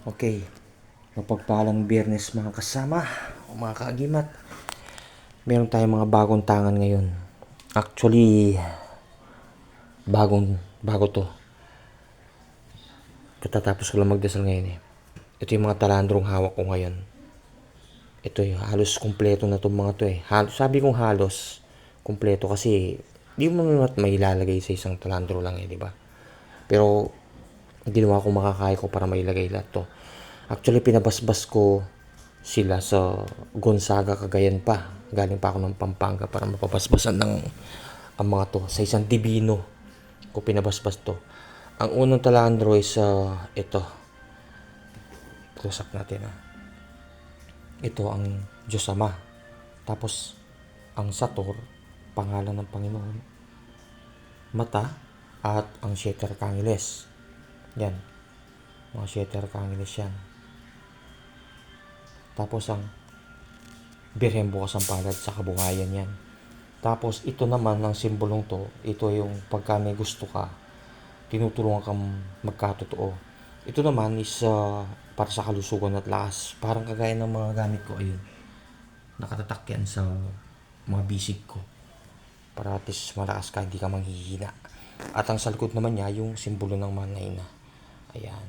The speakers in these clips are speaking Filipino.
Okay, mapagpalang Biyernes mga kasama o mga kaagimat. Meron tayong mga bagong tangan ngayon. Actually, bago to. Katatapos ko lang magdasal ngayon eh. Ito yung mga talandrong hawak ko ngayon. Ito yung halos kumpleto na itong mga to eh. Sabi kong halos kumpleto kasi di mo naman may ilalagay sa isang talandro lang eh, di ba? Pero ginawa ko makakaya ko para mailagay lahat to. Actually, pinabasbas ko sila sa Gonzaga, Cagayan pa. Galing pa ako ng Pampanga para mapabasbasan ng ang mga to. Sa isang Divino ko pinabasbas to. Ang unang talandro is ito. Close up natin Ito ang Diyos Ama. Tapos, ang Sator, pangalan ng Panginoon. Mata, at ang Siete Arkangeles. Yan. Mga Siete Arkangeles yan. Tapos ang Birhen Bukas ang Palad sa kabuhayan yan. Tapos ito naman ang simbolong to, ito yung pagka may gusto ka, tinutulungan kang magkatotoo. Ito naman is para sa kalusugan at lakas. Parang kagaya ng mga gamit ko, ayun. Nakatatak yan sa mga bisig ko. Para at least malakas ka, hindi ka manghihina. At ang sa likod naman niya, yung simbolo ng manay na. Ayan.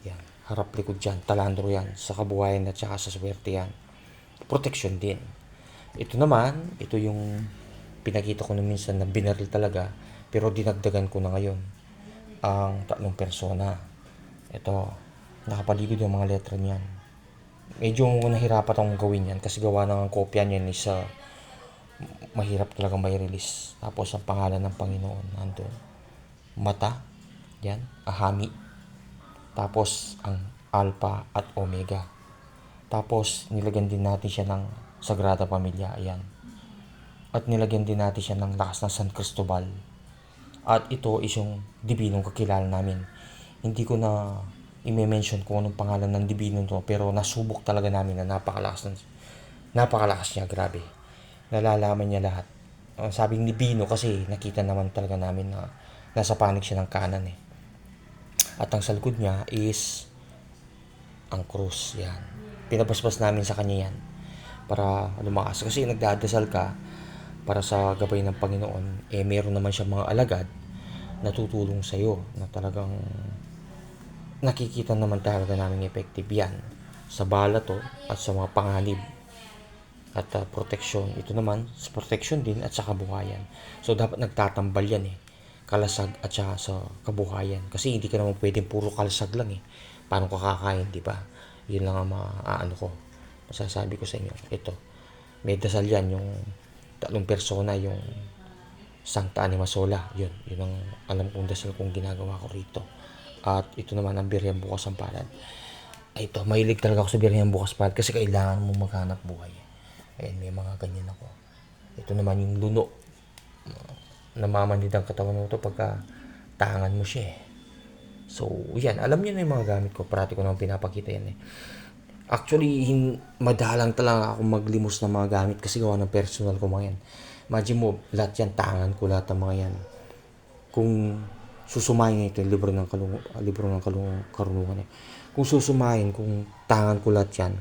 Yan. Harap likod dyan. Talandro yan. Sa kabuhayan at saka sa swerte yan. Protection din. Ito naman, ito yung pinakita ko na minsan na binaril talaga, pero dinagdagan ko na ngayon ang tatlong persona. Ito, nakapaligid yung mga letra niyan. Medyo nahirapan akong gawin yan kasi gawa ng kopya niyan is mahirap talaga may release. Tapos ang pangalan ng Panginoon nandun. Mata, yan, ahami. Tapos ang Alpha at Omega. Tapos nilagyan din natin siya ng Sagrada Pamilya, ayan. At nilagyan din natin siya ng lakas ng San Cristobal. At ito is yung dibinong kakilala namin. Hindi ko na i-mention kung anong pangalan ng dibinong to, pero nasubok talaga namin na napakalakas niya, grabe. Nalalaman niya lahat. Ang sabing dibino kasi nakita naman talaga namin na nasa panig siya ng kanan eh. At ang sa likod niya is ang krus, yan. Pinabasbas namin sa kanya yan para lumakas. Kasi nagdadasal ka para sa gabay ng Panginoon, eh meron naman siya mga alagad na tutulong sa'yo na talagang nakikita naman talaga namin effective yan sa bala to at sa mga panganib at protection. Ito naman sa protection din at sa kabuhayan. So dapat nagtatambal yan eh, kalasag at saka sa kabuhayan, kasi hindi ka naman pwedeng puro kalasag lang eh. Paano ka kakain, di ba? Yun lang ang ko masasabi ko sa inyo. Ito, may dasal yan, yung tatlong persona, yung Sancta Anima Sola, yun ang alam kong dasal kong ginagawa ko rito. At ito naman ang Birhen Bukas ang Palad. Ay, ito, mahilig talaga ako sa Birhen Bukas Palad kasi kailangan mo maghanap buhay. Ayan, may mga ganyan ako. Ito naman yung luno. Namamanid ang katawan mo ito pagka tangan mo siya eh. So, yan, alam niyo na yung mga gamit ko. Parati ko naman pinapakita yan eh. Actually, madalang talaga ako maglimos ng mga gamit kasi gawa ng personal ko mga yan. Imagine mo, lahat yan, tangan ko, lahat ng mga yan. Kung susumayin ito, libro ng karunungan eh. Kung susumayin, kung tangan ko lahat yan,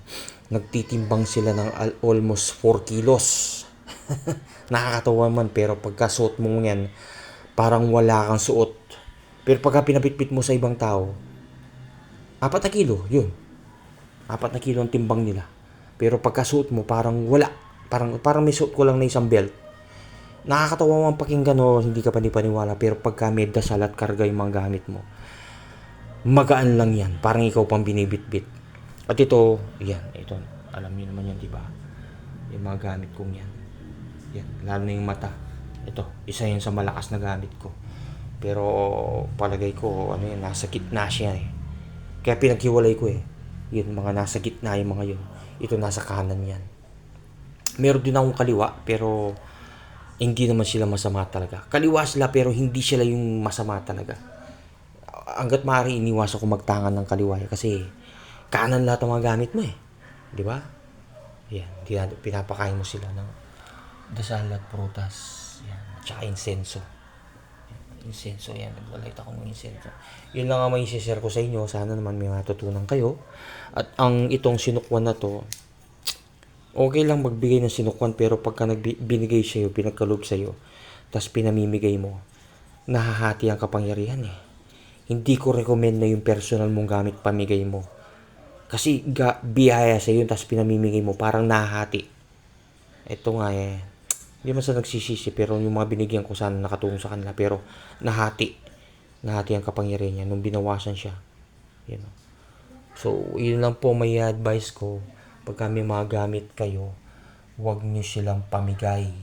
nagtitimbang sila ng almost 4 kilos. Nakakatawa man, pero pagka suot mo yan, parang wala kang suot. Pero pagka pinapitpit mo sa ibang tao, 4 na kilo, yun. 4 na kilo ang timbang nila. Pero pagkasuot mo, parang wala. Parang may suot ko lang na isang belt. Nakakatawa mang pakinggan o hindi ka panipaniwala. Pero pagka may dasal at karga yung mga gamit mo, magaan lang yan. Parang ikaw pang binibitbit. At ito, yan. Ito, alam niyo naman yan, di ba? Yung mga gamit kong yan. Yan, lalo na yung mata. Ito, isa yun sa malakas na gamit ko. Pero palagay ko, nasa gitna siya eh. Kaya pinaghiwalay ko eh. Yun, mga nasa gitna yung mga yun. Ito nasa kanan yan. Meron din akong kaliwa, pero hindi naman sila masama talaga. Kaliwa sila, pero hindi sila yung masama talaga. Hanggat maaari, iniwasan ko magtangan ng kaliwa kasi kanan lahat ng mga gamit mo eh. Di ba? Yan, pinapakain mo sila ng dasal at prutas. Yan, tsaka insenso. Insenso, yan. Naglalait ako ng insenso. Yun lang ang may share ko sa inyo. Sana naman may matutunan kayo. At ang itong sinukwan na to, okay lang magbigay ng sinukwan, pero pagka binigay sa'yo, pinagkaloob sa'yo, tapos pinamimigay mo, nahahati ang kapangyarihan eh. Hindi ko recommend na yung personal mong gamit pamigay mo. Kasi biyaya sa'yo, tapos pinamimigay mo, parang nahahati. Ito nga eh, hindi man sa nagsisisi, pero yung mga binigyan ko sana nakatulong sa kanila, pero nahati. Nahati ang kapangyarihan niya nung binawasan siya. You know? So, yun lang po may advice ko. Pag may mga gamit kayo, huwag nyo silang pamigay.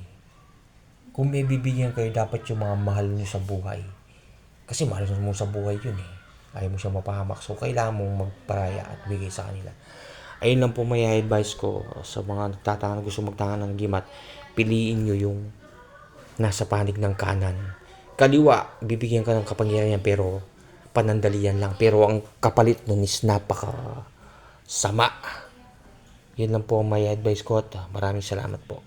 Kung may bibigyan kayo, dapat yung mga mahal nyo sa buhay. Kasi mahal mo sa buhay yun eh. Ayaw mo siya mapahamak. So, kailangan mong magparaya at bigay sa kanila. Ayun lang po may advice ko sa mga nagtatanga, gusto magtanga ng gimat. Piliin nyo yung nasa panig ng kanan. Kaliwa, bibigyan ka ng kapangyarihan pero panandalian lang. Pero ang kapalit nun is napaka sama. Yun lang po may advice ko at maraming salamat po.